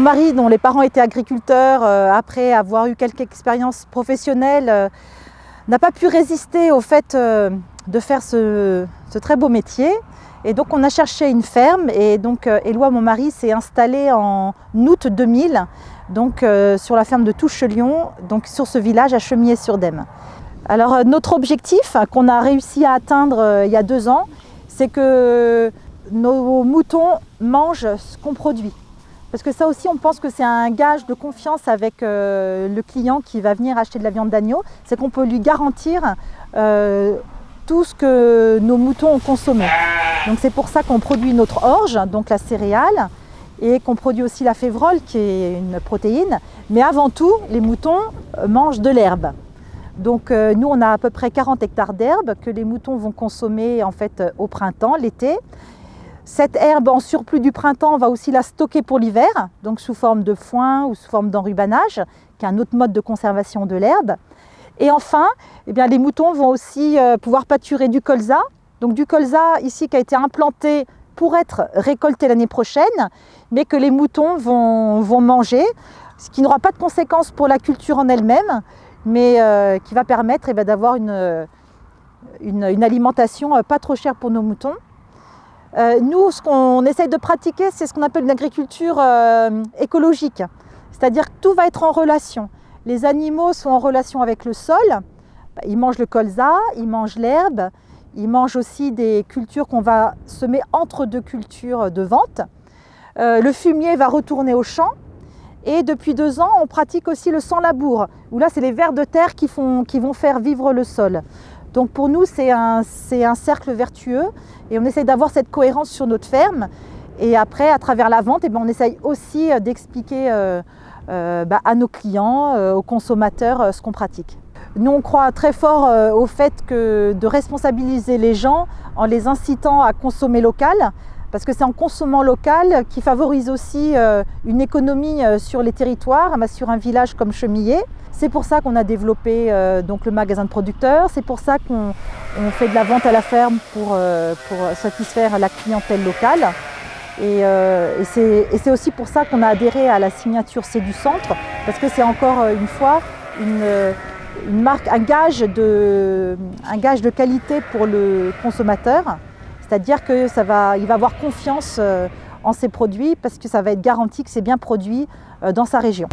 mari, dont les parents étaient agriculteurs, après avoir eu quelques expériences professionnelles, n'a pas pu résister au fait de faire ce très beau métier. Et donc on a cherché une ferme et donc Éloi, mon mari, s'est installé en août 2000 donc, sur la ferme de Touchelion, donc sur ce village à Chemillé-sur-Dème. Alors notre objectif qu'on a réussi à atteindre il y a 2 ans, c'est que nos moutons mangent ce qu'on produit. Parce que ça aussi, on pense que c'est un gage de confiance avec le client qui va venir acheter de la viande d'agneau, c'est qu'on peut lui garantir tout ce que nos moutons ont consommé. Donc c'est pour ça qu'on produit notre orge, donc la céréale, et qu'on produit aussi la févrole, qui est une protéine. Mais avant tout, les moutons mangent de l'herbe. Donc nous, on a à peu près 40 hectares d'herbe que les moutons vont consommer en fait au printemps, l'été. Cette herbe en surplus du printemps, on va aussi la stocker pour l'hiver, donc sous forme de foin ou sous forme d'enrubanage, qui est un autre mode de conservation de l'herbe. Et enfin, eh bien, les moutons vont aussi pouvoir pâturer du colza. Donc du colza ici qui a été implanté pour être récolté l'année prochaine, mais que les moutons vont manger, ce qui n'aura pas de conséquences pour la culture en elle-même, mais qui va permettre d'avoir une alimentation pas trop chère pour nos moutons. Nous, ce qu'on essaye de pratiquer, c'est ce qu'on appelle une agriculture écologique. C'est-à-dire que tout va être en relation. Les animaux sont en relation avec le sol, ils mangent le colza, ils mangent l'herbe, ils mangent aussi des cultures qu'on va semer entre 2 cultures de vente. Le fumier va retourner au champ. Et depuis 2 ans, on pratique aussi le sans-labour, où là, c'est les vers de terre qui vont faire vivre le sol. Donc pour nous, c'est un cercle vertueux et on essaye d'avoir cette cohérence sur notre ferme. Et après, à travers la vente, on essaye aussi d'expliquer à nos clients, aux consommateurs, ce qu'on pratique. Nous, on croit très fort au fait de responsabiliser les gens en les incitant à consommer local, parce que c'est en consommant local qui favorise aussi une économie sur les territoires, sur un village comme Chemillé. C'est pour ça qu'on a développé donc le magasin de producteurs, c'est pour ça qu'on fait de la vente à la ferme pour satisfaire la clientèle locale. Et c'est aussi pour ça qu'on a adhéré à la signature C'est du Centre, parce que c'est encore une fois une marque, un gage de qualité pour le consommateur. C'est-à-dire qu'il va avoir confiance en ses produits parce que ça va être garanti que c'est bien produit dans sa région.